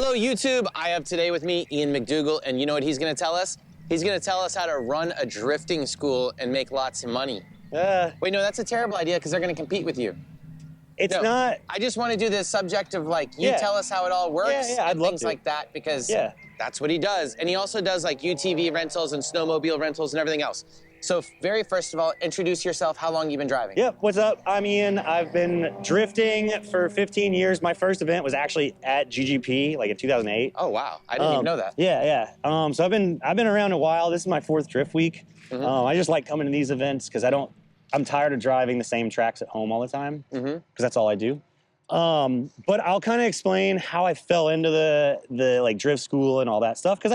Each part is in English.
Hello, YouTube. I have today with me Ian McDougall, and you know what he's going to tell us? He's going to tell us how to run a drifting school and make lots of money. Wait, no, that's a terrible idea because they're going to compete with you. It's not. I just want to do this subject of like, you tell us how it all works I'd and love things to. like that because that's what he does. And he also does like UTV rentals and snowmobile rentals and everything else. So very first of all, introduce yourself, how long you've been driving. Yep, what's up? I'm Ian. I've been drifting for 15 years. My first event was actually at GGP, like in 2008. Oh, wow. I didn't even know that. Yeah. So I've been around a while. This is my 4th drift week. I just like coming to these events because I'm tired of driving the same tracks at home all the time because that's all I do. But I'll kind of explain how I fell into the like drift school and all that stuff because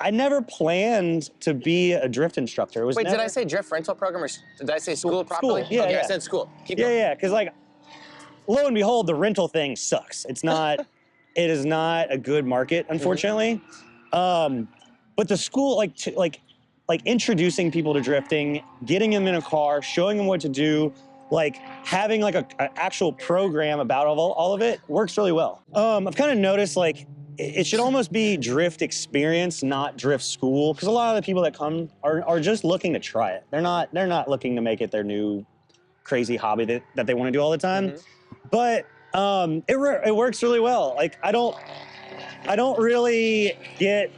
I never planned to be a drift instructor. Wait, did I say drift rental program or did I say school properly? Yeah, okay, yeah. I said school. Keep going. Yeah, because like, lo and behold, the rental thing sucks. It's not, it is not a good market, unfortunately. But the school, like introducing people to drifting, getting them in a car, showing them what to do, like having like an actual program about all of it works really well. I've kind of noticed like, it should almost be drift experience, not drift school, because a lot of the people that come are just looking to try it. They're not looking to make it their new crazy hobby that they want to do all the time. But it works really well. Like I don't really get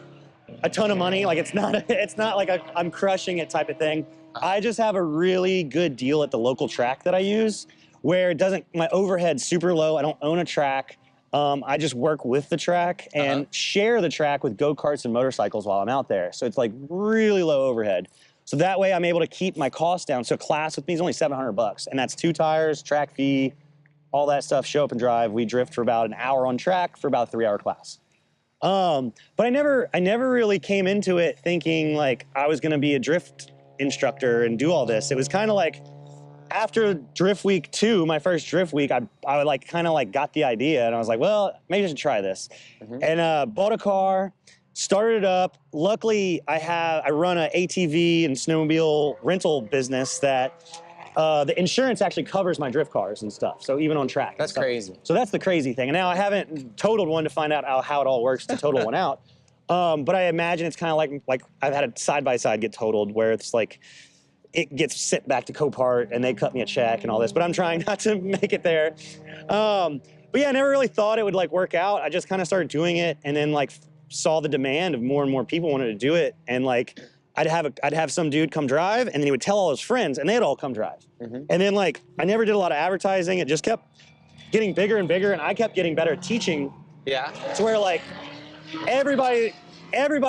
a ton of money. Like it's not like I'm crushing it type of thing. I just have a really good deal at the local track that I use, where my overhead's super low. I don't own a track. I just work with the track and share the track with go-karts and motorcycles while I'm out there. So it's like really low overhead. So that way I'm able to keep my costs down. So a class with me is only $700 and that's 2 tires, track fee, all that stuff, show up and drive. We drift for about an hour on track for about a 3-hour class. But I never really came into it thinking like I was gonna be a drift instructor and do all this. It was kind of like, after drift week 2, my first drift week, I like kind of like got the idea and I was like, well, maybe I should try this. And bought a car, started it up. Luckily, I run an ATV and snowmobile rental business that the insurance actually covers my drift cars and stuff. So even on track. That's crazy. So that's the crazy thing. And now I haven't totaled one to find out how it all works to total one out. But I imagine it's kind of like I've had a side-by-side get totaled where it's like, it gets sent back to Copart and they cut me a check and all this, but I'm trying not to make it there. But yeah, I never really thought it would like work out. I just kind of started doing it and then like saw the demand of more and more people wanted to do it. And like, I'd have some dude come drive and then he would tell all his friends and they'd all come drive. And then like, I never did a lot of advertising. It just kept getting bigger and bigger and I kept getting better at teaching. Yeah. To where like everybody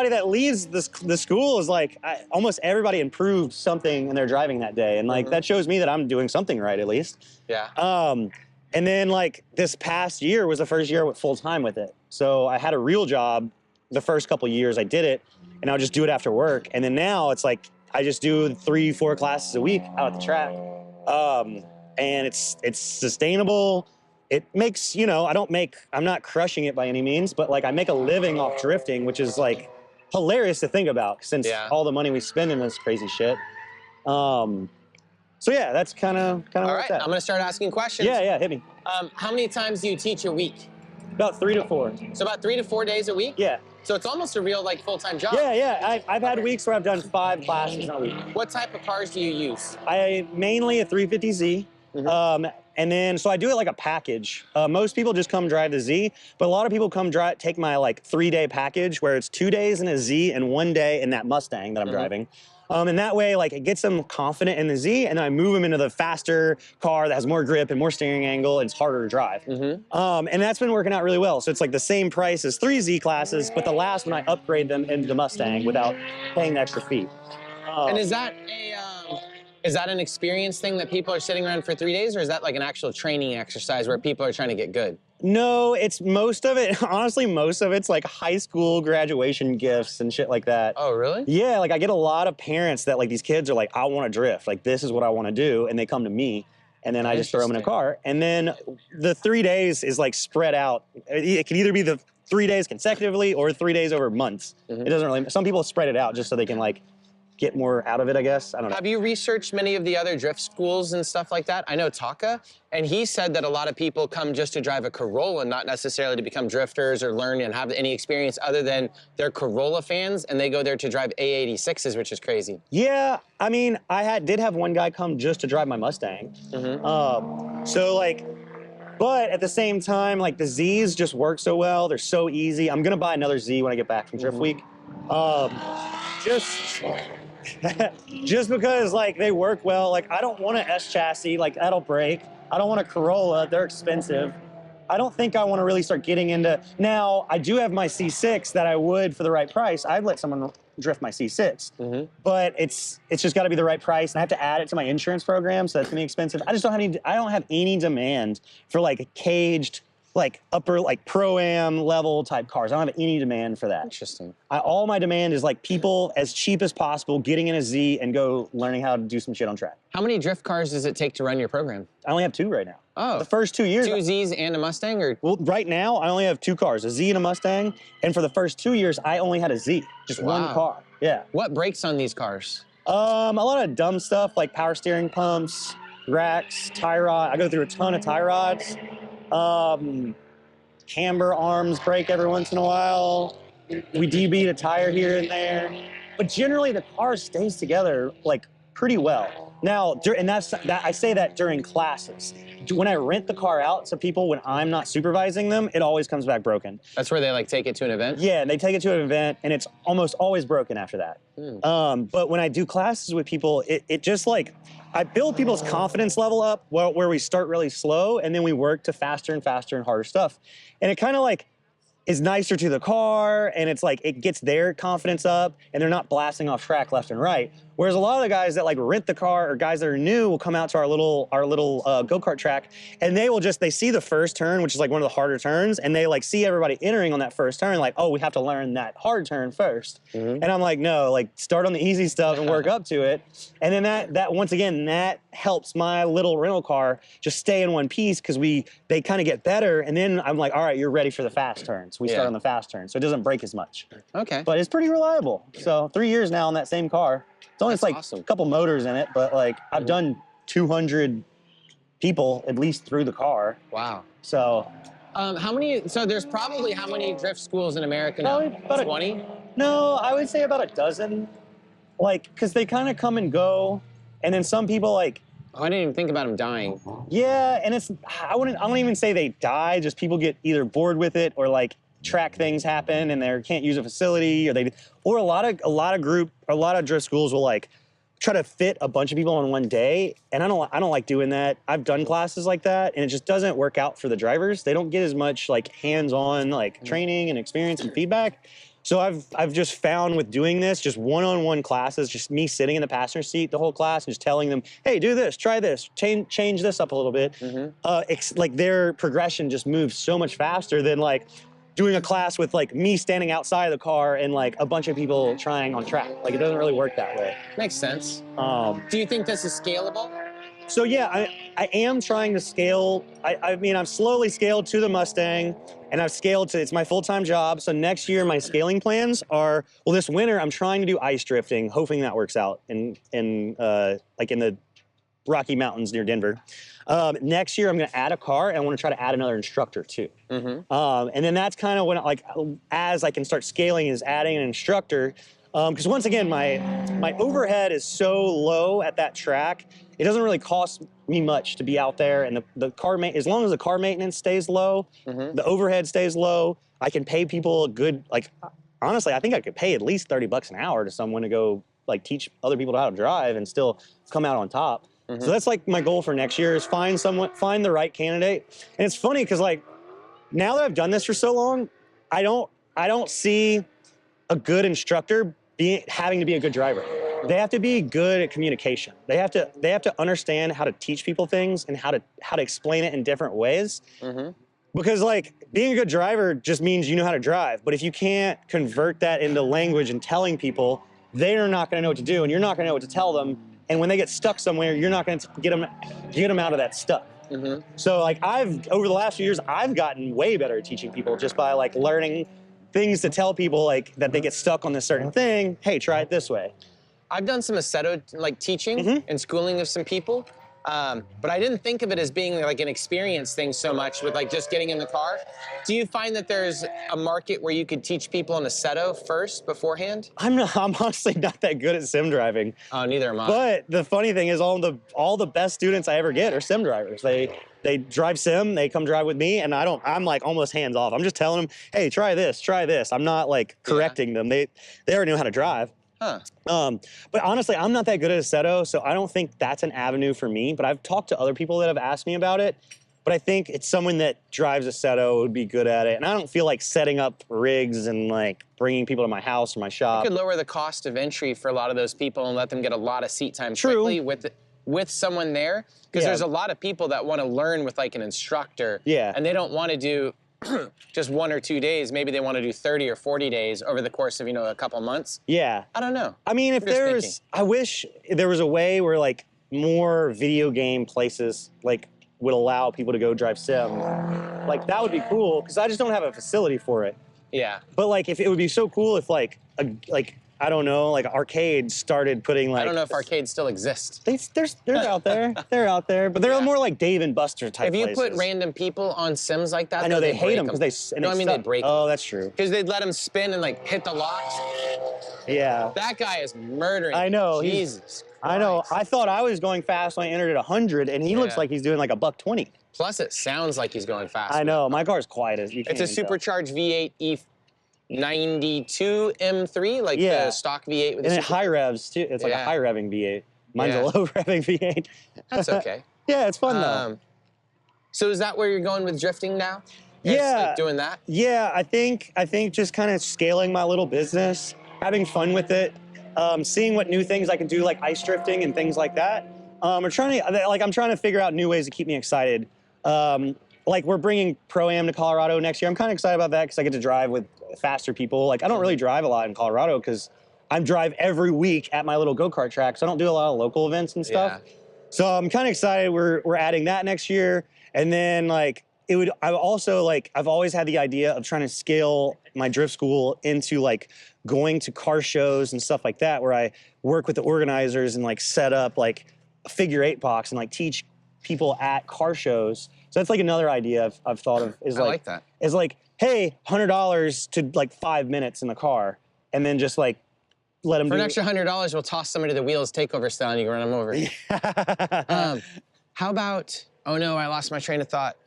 that leaves the school is like, almost everybody improved something in their driving that day. And like, that shows me that I'm doing something right, at least. Yeah. And then like this past year was the first year I went full time with it. So I had a real job the first couple years I did it and I would just do it after work. And then now it's like, I just do 3-4 classes a week out at the track. And it's sustainable. It makes, I'm not crushing it by any means, but like I make a living off drifting, which is like hilarious to think about since all the money we spend in this crazy shit. So yeah, that's kind of all right, I'm gonna start asking questions. Yeah, hit me. How many times do you teach a week? About 3 to 4. So about 3 to 4 days a week? Yeah. So it's almost a real like full-time job. Yeah. I've had weeks where I've done 5 classes in a week. What type of cars do you use? Mainly a 350Z. And then, so I do it like a package. Most people just come drive the Z, but a lot of people come take my like 3-day package where it's 2 days in a Z and 1 day in that Mustang that I'm driving. And that way, like it gets them confident in the Z and then I move them into the faster car that has more grip and more steering angle and it's harder to drive. And that's been working out really well. So it's like the same price as 3 Z classes, but the last one I upgrade them into the Mustang without paying the extra fee. And is that an experience thing that people are sitting around for 3 days, or is that like an actual training exercise where people are trying to get good? No, it's most of it, honestly, most of it's like high school graduation gifts and shit like that. Oh, really? Yeah, like I get a lot of parents that like these kids are like, I want to drift, like this is what I want to do, and they come to me, and then I just throw them in a car. And then the 3 days is like spread out. It can either be the 3 days consecutively or 3 days over months. It doesn't really, some people spread it out just so they can like get more out of it, I guess. I don't know. Have you researched many of the other drift schools and stuff like that? I know Taka, and he said that a lot of people come just to drive a Corolla, not necessarily to become drifters or learn and have any experience other than they're Corolla fans, and they go there to drive A86s, which is crazy. Yeah, I mean, did have one guy come just to drive my Mustang. So like, but at the same time, like the Zs just work so well. They're so easy. I'm gonna buy another Z when I get back from Drift Week. Just just because like they work well. Like I don't want an S chassis, like that'll break. I don't want a Corolla, they're expensive. I don't think I want to really start getting into, now I do have my C6 that I would, for the right price, I'd let someone drift my C6. But it's just got to be the right price, and I have to add it to my insurance program, so that's gonna be expensive. I just don't have any demand for like a caged, like upper, like Pro-Am level type cars. I don't have any demand for that. Interesting. All my demand is like people as cheap as possible getting in a Z and go learning how to do some shit on track. How many drift cars does it take to run your program? I only have 2 right now. Oh. The first 2 years. 2 Zs and a Mustang, or? Well, right now I only have 2 cars, a Z and a Mustang. And for the first 2 years, I only had a Z, just one car. Yeah. What breaks on these cars? A lot of dumb stuff like power steering pumps, racks, tie rod. I go through a ton of tie rods. Camber arms break every once in a while. We debeat a tire here and there. But generally the car stays together like pretty well. Now, and I say that during classes. When I rent the car out to people when I'm not supervising them, it always comes back broken. That's where they like take it to an event? Yeah, and they take it to an event and it's almost always broken after that. But when I do classes with people, it just like, I build people's confidence level up where we start really slow and then we work to faster and faster and harder stuff. And it kind of like is nicer to the car, and it's like it gets their confidence up and they're not blasting off track left and right. Whereas a lot of the guys that like rent the car or guys that are new will come out to our little go-kart track, and they see the first turn, which is like one of the harder turns, and they like see everybody entering on that first turn, like, oh, we have to learn that hard turn first. And I'm like, no, like start on the easy stuff and work up to it. And then that once again, that helps my little rental car just stay in one piece because they kind of get better. And then I'm like, all right, you're ready for the fast turn. So we start on the fast turn, so it doesn't break as much. Okay. But it's pretty reliable. So 3 years now on that same car. It's only like a couple motors in it, but like I've done 200 people at least through the car. Wow. So. So there's probably how many drift schools in America now? About 20? No, I would say about a dozen. Like, cause they kind of come and go, and then some people like. Oh, I didn't even think about them dying. Yeah, and I wouldn't even say they die, just people get either bored with it or like track things happen and they can't use a facility, or a lot of drift schools will like try to fit a bunch of people on one day, and I don't like doing that. I've done classes like that and it just doesn't work out for the drivers. They don't get as much like hands-on like training and experience and feedback. So I've just found with doing this, just one-on-one classes, just me sitting in the passenger seat the whole class and just telling them, hey, do this, try this, change this up a little bit. Like their progression just moves so much faster than like doing a class with like me standing outside of the car and like a bunch of people trying on track. Like it doesn't really work that way. Makes sense. Do you think this is scalable? So yeah, I am trying to scale. I mean, I've slowly scaled to the Mustang, and I've scaled to, it's my full-time job. So next year, my scaling plans are, well, this winter, I'm trying to do ice drifting, hoping that works out in like in the Rocky Mountains near Denver. Next year, I'm gonna add a car, and I wanna try to add another instructor too. And then that's kind of when, like, as I can start scaling is adding an instructor. Because once again, my overhead is so low at that track, it doesn't really cost me much to be out there, and the car as long as the car maintenance stays low, the overhead stays low, I can pay people a good, like, honestly, I think I could pay at least $30 an hour to someone to go like teach other people how to drive and still come out on top. So that's like my goal for next year is find the right candidate. And it's funny because like now that I've done this for so long, I don't see a good instructor having to be a good driver. They have to be good at communication. They have to understand how to teach people things and how to explain it in different ways. Because like being a good driver just means you know how to drive. But if you can't convert that into language and telling people, they're not going to know what to do, and you're not going to know what to tell them. And when they get stuck somewhere, you're not going to get them out of that stuck. So like over the last few years, I've gotten way better at teaching people just by like learning things to tell people like that they get stuck on this certain thing. Hey, try it this way. I've done some Assetto like teaching and schooling of some people, but I didn't think of it as being like an experience thing so much with like just getting in the car. Do you find that there's a market where you could teach people an Assetto first beforehand? I'm honestly not that good at sim driving. Oh, neither am I. But the funny thing is all the best students I ever get are sim drivers. They drive sim, they come drive with me, and I'm like almost hands off. I'm just telling them, hey, try this, try this. I'm not like correcting them. They already know how to drive. Huh. But honestly, I'm not that good at Assetto, so I don't think that's an avenue for me. But I've talked to other people that have asked me about it. But I think it's someone that drives Assetto would be good at it. And I don't feel like setting up rigs and like bringing people to my house or my shop. You could lower the cost of entry for a lot of those people and let them get a lot of seat time quickly with someone there. Because there's a lot of people that want to learn with like an instructor. Yeah. And they don't want to do just 1 or 2 days. Maybe they want to do 30 or 40 days over the course of, a couple months. Yeah. I don't know. I mean, I wish there was a way where like more video game places like would allow people to go drive sim. Like that would be cool because I just don't have a facility for it. Yeah. But like if it would be so cool if like I don't know, like arcades started putting like. I don't know if arcades still exist. They're out there. They're out there, but they're more like Dave and Buster type. If you places. put random people on sims like that, I know they hate them because they. No, I mean they break. Oh, that's true. Because they'd let them spin and like hit the locks. Yeah. That guy is murdering. I know. Jesus Christ. I know. I thought I was going fast when I entered at 100, and he looks like he's doing like a $120. Plus, it sounds like he's going fast. I know. My car's quiet as you can. It's a supercharged V8 E92 M3, like the stock V8 with and it high revs too. It's like a high revving V8. Mine's a low revving V8. That's okay. Yeah, it's fun though. So is that where you're going with drifting now? Like doing that? Yeah, I think just kind of scaling my little business, having fun with it, seeing what new things I can do, like ice drifting and things like that. I'm trying to figure out new ways to keep me excited. Like we're bringing Pro-Am to Colorado next year. I'm kind of excited about that because I get to drive with faster people. Like I don't really drive a lot in Colorado because I drive every week at my little go-kart track, so I don't do a lot of local events and stuff. Yeah. So I'm kind of excited. We're adding that next year, and then like I've always had the idea of trying to scale my drift school into like going to car shows and stuff like that, where I work with the organizers and like set up like a figure 8 box and like teach people at car shows. So that's like another idea I've thought of is like that. Is like, hey, $100 to like 5 minutes in the car, and then just like let them for an extra $100, we'll toss somebody to the wheels takeover style and you can run them over. Yeah. How about? Oh no, I lost my train of thought.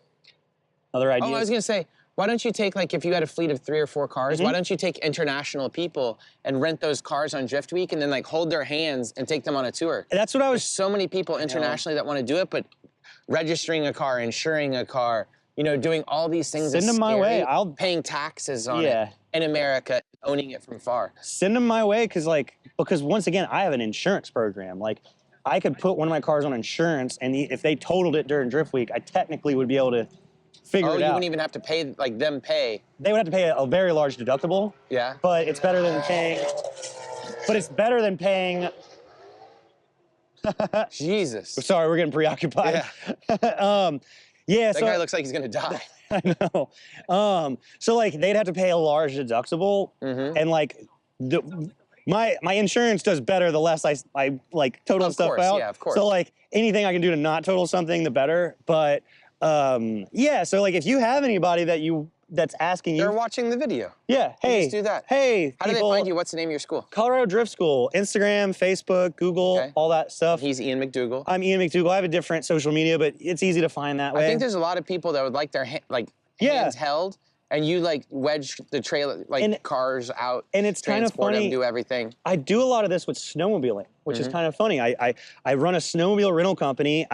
Other ideas? Oh, I was gonna say, why don't you take like if you had a fleet of 3 or 4 cars, why don't you take international people and rent those cars on Drift Week and then like hold their hands and take them on a tour? That's what I was. There's so many people internationally that want to do it, but registering a car, insuring a car, doing all these things. Send them my way. Paying taxes on it in America, owning it from far. Send them my way because once again, I have an insurance program. Like I could put one of my cars on insurance, and if they totaled it during Drift Week, I technically would be able to figure it out. Oh, you wouldn't even have to pay, like them pay. They would have to pay a very large deductible. Yeah. But it's better than paying. Jesus. Sorry, we're getting preoccupied. Yeah. That guy looks like he's gonna die. I know. So like they'd have to pay a large deductible, and like my insurance does better the less I like total stuff out. Yeah, of course. So like anything I can do to not total something, the better. But so like if you have anybody that's asking you. They're watching the video. Yeah. Hey. Just do that. Hey. How do they find you? What's the name of your school? Colorado Drift School. Instagram, Facebook, Google, all that stuff. He's Ian McDougall. I'm Ian McDougall. I have a different social media, but it's easy to find that way. I think there's a lot of people that would like their hands held, and you like wedge the trailer cars out. And it's kind of funny. Them, do everything. I do a lot of this with snowmobiling, which is kind of funny. I run a snowmobile rental company.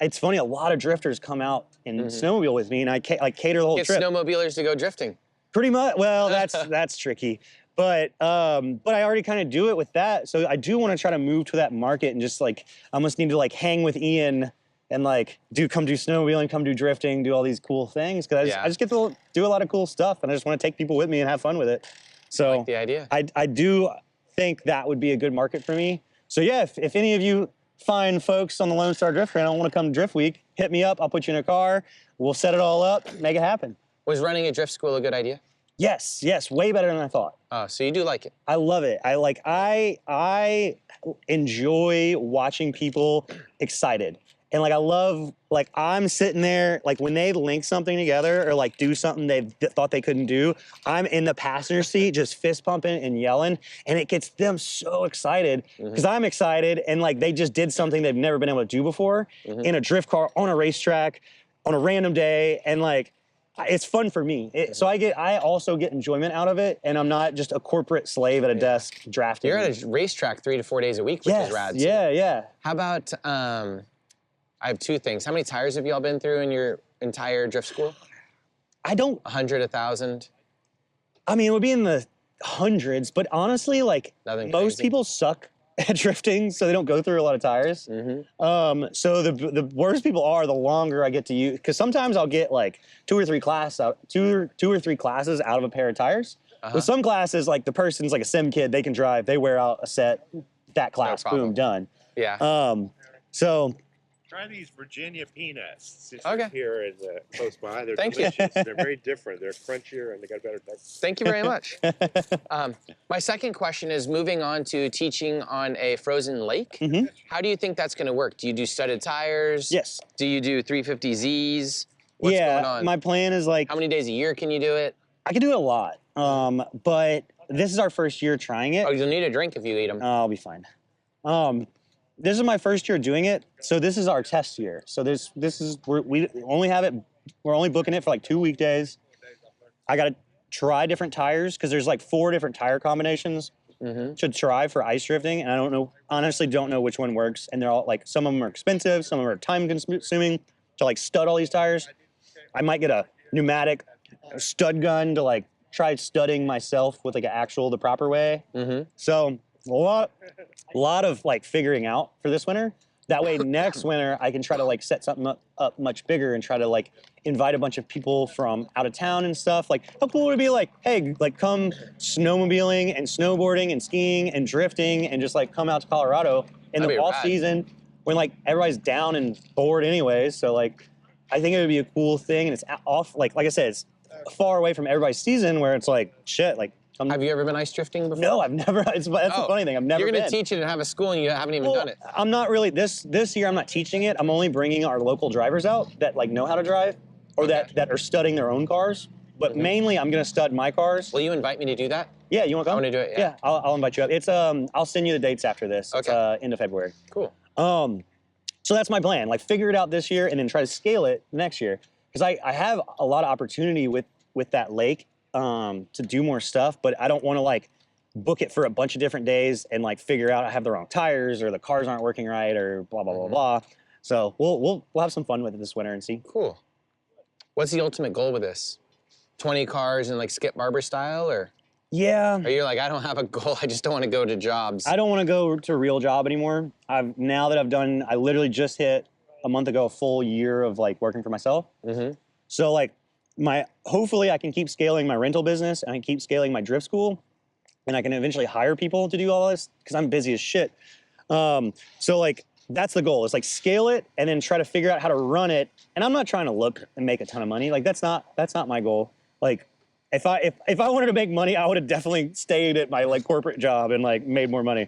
It's funny. A lot of drifters come out and snowmobile with me, and I cater the whole trip. Get snowmobilers to go drifting. Pretty much. Well, that's tricky. But I already kind of do it with that. So I do want to try to move to that market and just like I almost need to like hang with Ian and like come do snowmobiling, come do drifting, do all these cool things because I just get to do a lot of cool stuff and I just want to take people with me and have fun with it. So I like the idea. I do think that would be a good market for me. So yeah, if any of you fine folks on the Lone Star Drift Trail want to come Drift Week, hit me up. I'll put you in a car. We'll set it all up, make it happen. Was running a drift school a good idea? Yes, yes, way better than I thought. Oh, so you do like it. I love it. I enjoy watching people excited. And like I love like I'm sitting there like when they link something together or like do something they thought they couldn't do, I'm in the passenger seat just fist pumping and yelling, and it gets them so excited because I'm excited, and like they just did something they've never been able to do before in a drift car on a racetrack on a random day, and like it's fun for me. So I also get enjoyment out of it, and I'm not just a corporate slave at a desk drafting. You're at a racetrack 3 to 4 days a week, which is rad. Too. Yeah, yeah. How about, I have 2 things. How many tires have y'all been through in your entire drift school? I don't. 100, 1,000? I mean, it would be in the hundreds, but honestly, like most people suck at drifting, so they don't go through a lot of tires. So the worse people are, the longer I get to use, because sometimes I'll get like 2 or 3 classes out of a pair of tires. With some classes, like the person's like a sim kid, they can drive, they wear out a set, that class, boom, done. Yeah. So try these Virginia peanuts. Since Okay. Here in close by, they're Thank you. delicious. They're very different. They're crunchier and they got better taste. Thank you very much. My second question is moving on to teaching on a frozen lake. How do you think that's going to work? Do you do studded tires? yes, Do you do 350Zs? What's going on? my plan is like How many days a year can you do it? I can do it a lot, but this is our first year trying it. Oh, you'll need a drink if you eat them. I'll be fine. This is my first year doing it, so this is our test year. So this is we only have it. We're only booking it for like 2 weekdays. I gotta try different tires because there's like 4 different tire combinations to try for ice drifting, and I don't know, honestly, don't know which one works. And they're all like, some of them are expensive, some of them are time consuming to like stud all these tires. I might get a pneumatic stud gun to like try studding myself with like the proper way. So a lot of like figuring out for this winter. That way next winter I can try to like set something up much bigger and try to like invite a bunch of people from out of town and stuff. Like how cool would it be like, hey, like come snowmobiling and snowboarding and skiing and drifting and just like come out to Colorado in the off season when like everybody's down and bored anyways. So like I think it would be a cool thing, and it's off like I said, it's far away from everybody's season where it's like shit like have you ever been ice drifting before? no, I've never. That's the funny thing. I've never. You're been. gonna teach it and have a school, and you haven't even done it. I'm not really this year. I'm not teaching it. I'm only bringing our local drivers out that like know how to drive, or that are studying their own cars. But mainly, I'm gonna stud my cars. Will you invite me to do that? Yeah, you want to come? I want to do it. Yeah. Yeah, I'll invite you up. It's I'll send you the dates after this. Okay. It's end of February. Cool. So that's my plan. Like figure it out this year, and then try to scale it next year. Because I have a lot of opportunity with that lake. To do more stuff, but I don't want to like book it for a bunch of different days and like figure out I have the wrong tires or the cars aren't working right or blah blah blah blah. So we'll have some fun with it this winter and see. Cool. What's the ultimate goal with this? 20 cars in like Skip Barber style, or? Yeah. Or you're like, I don't have a goal. I just don't want to go to jobs. I don't want to go to a real job anymore. Now that I literally just hit a month ago a full year of like working for myself. So like hopefully I can keep scaling my rental business and I can keep scaling my drift school, and I can eventually hire people to do all this because I'm busy as shit. So like that's the goal, is like scale it and then try to figure out how to run it. And I'm not trying to look and make a ton of money. Like that's not my goal. Like if I wanted to make money, I would have definitely stayed at my like corporate job and like made more money.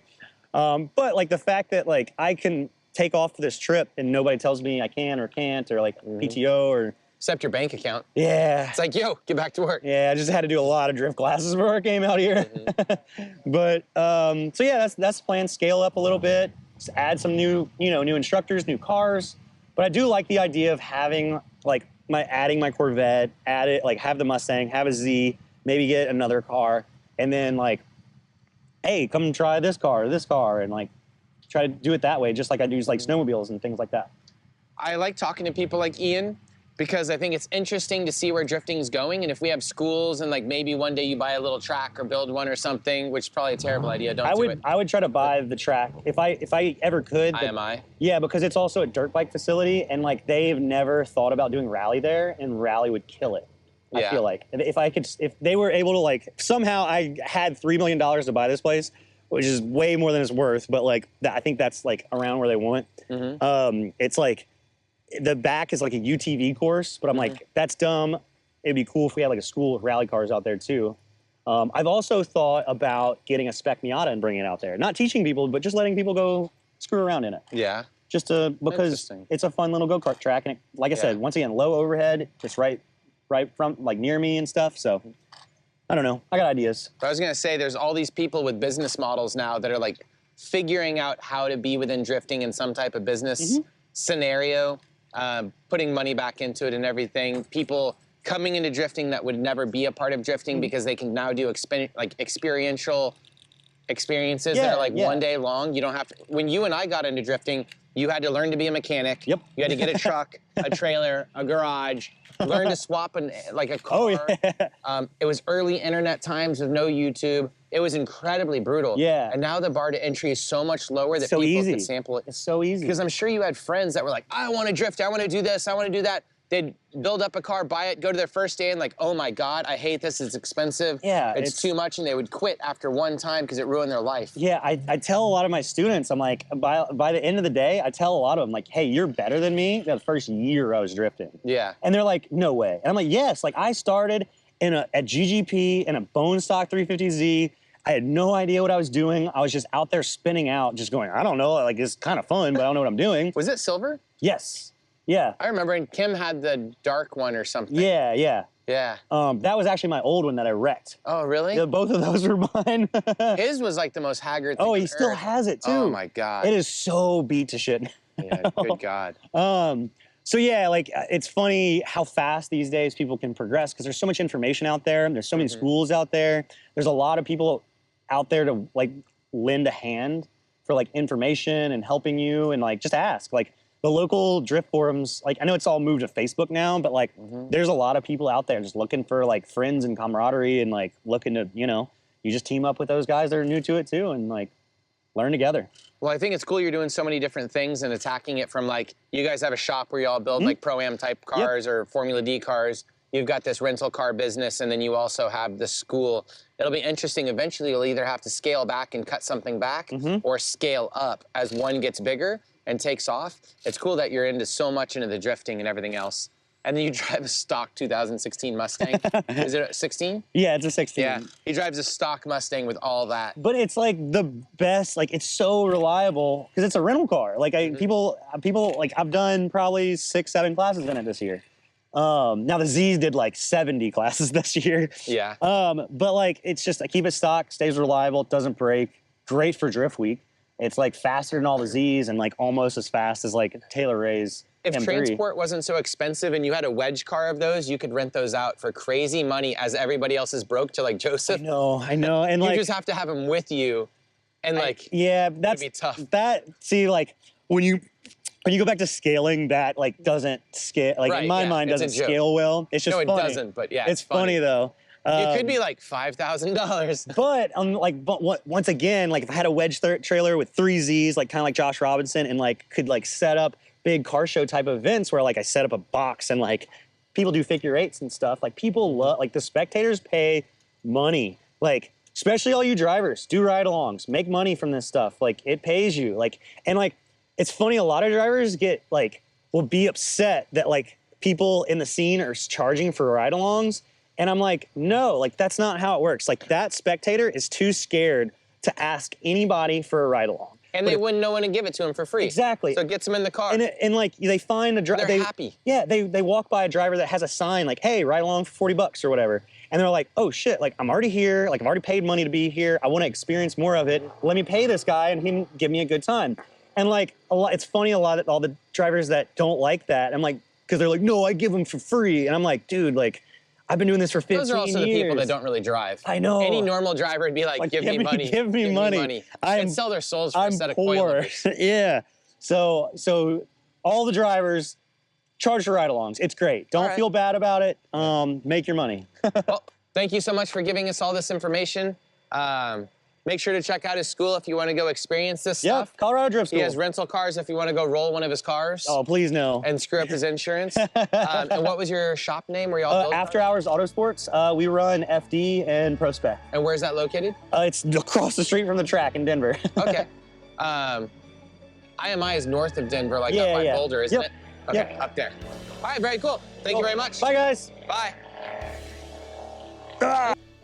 But like the fact that like I can take off this trip and nobody tells me I can or can't, or like PTO or Except your bank account. yeah. It's like, yo, get back to work. Yeah, I just had to do a lot of drift classes before I came out here. But so yeah, that's the plan. Scale up a little bit, just add some new instructors, new cars. But I do like the idea of having like adding my Corvette, have the Mustang, have a Z, maybe get another car, and then like, hey, come try this car, and like try to do it that way, just like I do like snowmobiles and things like that. I like talking to people like Ian, because I think it's interesting to see where drifting's going, and if we have schools and like maybe one day you buy a little track or build one or something, which is probably a terrible idea. Don't do it. I would try to buy the track if I ever could. IMI. Yeah, because it's also a dirt bike facility, and like they've never thought about doing rally there, and rally would kill it. I feel like if they were able to like somehow I had $3 million to buy this place, which is way more than it's worth, but like I think that's like around where they want. It's like the back is like a UTV course, but I'm like, that's dumb. it'd be cool if we had like a school with rally cars out there too. I've also thought about getting a spec Miata and bringing it out there. Not teaching people, but just letting people go screw around in it. Yeah. Just to, because Interesting. it's a fun little go-kart track. And it, like I said, once again, low overhead, just right from like near me and stuff. So I don't know. I got ideas. But I was gonna say, there's all these people with business models now that are like figuring out how to be within drifting in some type of business scenario, putting money back into it and everything. People coming into drifting that would never be a part of drifting because they can now do experiential experiences that are like 1 day long. You don't have to. When you and I got into drifting, you had to learn to be a mechanic. Yep. You had to get a truck, a trailer, a garage, learn to swap like a car. Oh, yeah. It was early internet times with no YouTube. It was incredibly brutal. Yeah. And now the bar to entry is so much lower that So people easy. can sample it. It's so easy. Because I'm sure you had friends that were like, I want to drift, I want to do this, I want to do that. They'd build up a car, buy it, go to their first day and like, oh my God, I hate this, it's expensive. Yeah, it's too much, and they would quit after one time because it ruined their life. Yeah, I tell a lot of my students, I'm like, by the end of the day, I tell a lot of them, like, hey, you're better than me the first year I was drifting. Yeah. And they're like, no way. And I'm like, yes, like I started at GGP in a bone stock 350Z. I had no idea what I was doing. I was just out there spinning out, just going, I don't know, like it's kind of fun, but I don't know what I'm doing. Was it silver? Yes. Yeah. I remember, and Kim had the dark one or something. Yeah, yeah. Yeah. That was actually my old one that I wrecked. Oh, really? Yeah, both of those were mine. His was like the most haggard thing Oh, he on still earth. has it too. Oh my God. It is so beat to shit. Yeah, good God. So yeah, like it's funny how fast these days people can progress because there's so much information out there. There's so many schools out there. There's a lot of people out there to like lend a hand for like information and helping you and like just ask. Like the local drift forums, like I know it's all moved to Facebook now, but like there's a lot of people out there just looking for like friends and camaraderie and like looking to, you know, you just team up with those guys that are new to it too and like learn together. Well, I think it's cool you're doing so many different things and attacking it from like, you guys have a shop where you all build like Pro-Am type cars or Formula D cars. You've got this rental car business, and then you also have the school. It'll be interesting. Eventually, you'll either have to scale back and cut something back or scale up as one gets bigger and takes off. It's cool that you're into so much into the drifting and everything else. And then you drive a stock 2016 Mustang. Is it a 16? Yeah, it's a 16. Yeah, he drives a stock Mustang with all that. But it's like the best, like it's so reliable because it's a rental car. Like people like I've done probably 6, 7 classes in it this year. Now the Z's did like 70 classes this year. Yeah. But like it's just I keep it stock, stays reliable, it doesn't break. Great for drift week. It's like faster than all the Z's and like almost as fast as like Taylor Ray's If M3. transport wasn't so expensive and you had a wedge car of those, you could rent those out for crazy money as everybody else is broke to like Joseph. I know. And You like just have to have them with you and like, yeah, that's be tough. See, like when you go back to scaling, that like doesn't scale. Like Right, in my yeah, mind, it's a doesn't joke. scale well. It's just no, it funny. doesn't, but yeah, It's funny though. It could be like $5,000. But once again, like if I had a wedge trailer with 3 Z's, like kind of like Josh Robinson, and like could like set up big car show type events where like I set up a box and like people do figure 8s and stuff. Like people love, like the spectators pay money. Like especially all you drivers, do ride-alongs, make money from this stuff. Like it pays you. Like and like it's funny. A lot of drivers will be upset that like people in the scene are charging for ride-alongs. And I'm like, no, like that's not how it works. Like that spectator is too scared to ask anybody for a ride along. And they wouldn't know when to give it to him for free. Exactly. So it gets them in the car. And like they find a driver. They're happy. Yeah, they walk by a driver that has a sign like, hey, ride along for $40 or whatever. And they're like, oh shit, like I'm already here. Like I've already paid money to be here. I want to experience more of it. Let me pay this guy and he can give me a good time. And like it's funny a lot that all the drivers that don't like that. I'm like, because they're like, no, I give them for free. And I'm like, dude, like, I've been doing this for 15 years. Those are also the people that don't really drive. I know. Any normal driver would be like, give me money. Give me money. And sell their souls for I'm a set of poor. coilovers. Yeah. So all the drivers charge for ride-alongs. It's great. Don't feel bad about it. Make your money. Well, thank you so much for giving us all this information. Make sure to check out his school if you want to go experience this stuff. Yep, Colorado Drift School. He has rental cars if you want to go roll one of his cars. Oh, please no. And screw up his insurance. And what was your shop name where y'all build After cars? Hours Autosports. We run FD and Pro Spec. And where's that located? It's across the street from the track in Denver. Okay. IMI is north of Denver, like Yeah, up by yeah. Boulder, isn't Yep. it? Okay, Yep. up there. All right, very cool. Thank you very much. Bye, guys. Bye.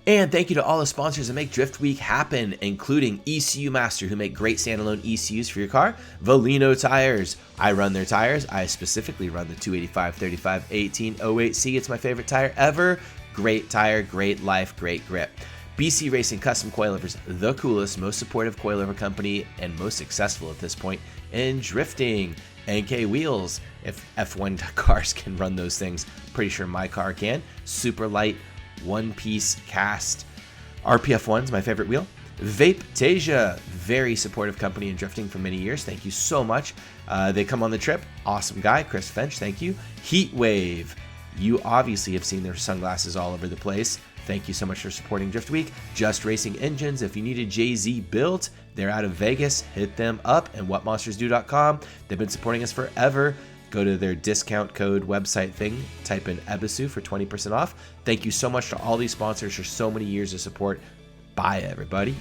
And thank you to all the sponsors that make Drift Week happen, including ECU Master, who make great standalone ECUs for your car. Volino Tires. I run their tires. I specifically run the 285/35/1808C. It's my favorite tire ever. Great tire, great life, great grip. BC Racing Custom Coilovers, the coolest, most supportive coilover company and most successful at this point in drifting. NK Wheels, if F1 cars can run those things, pretty sure my car can. Super light, one-piece cast. RPF1's my favorite wheel. Vape Tasia, very supportive company in drifting for many years. Thank you so much. They come on the trip. Awesome guy, Chris Finch. Thank you. Heat Wave. You obviously have seen their sunglasses all over the place. Thank you so much for supporting Drift Week. Just Racing Engines. If you need a JZ built, they're out of Vegas. Hit them up. And whatmonstersdo.com. They've been supporting us forever. Go to their discount code website thing. Type in EBISU for 20% off. Thank you so much to all these sponsors for so many years of support. Bye, everybody.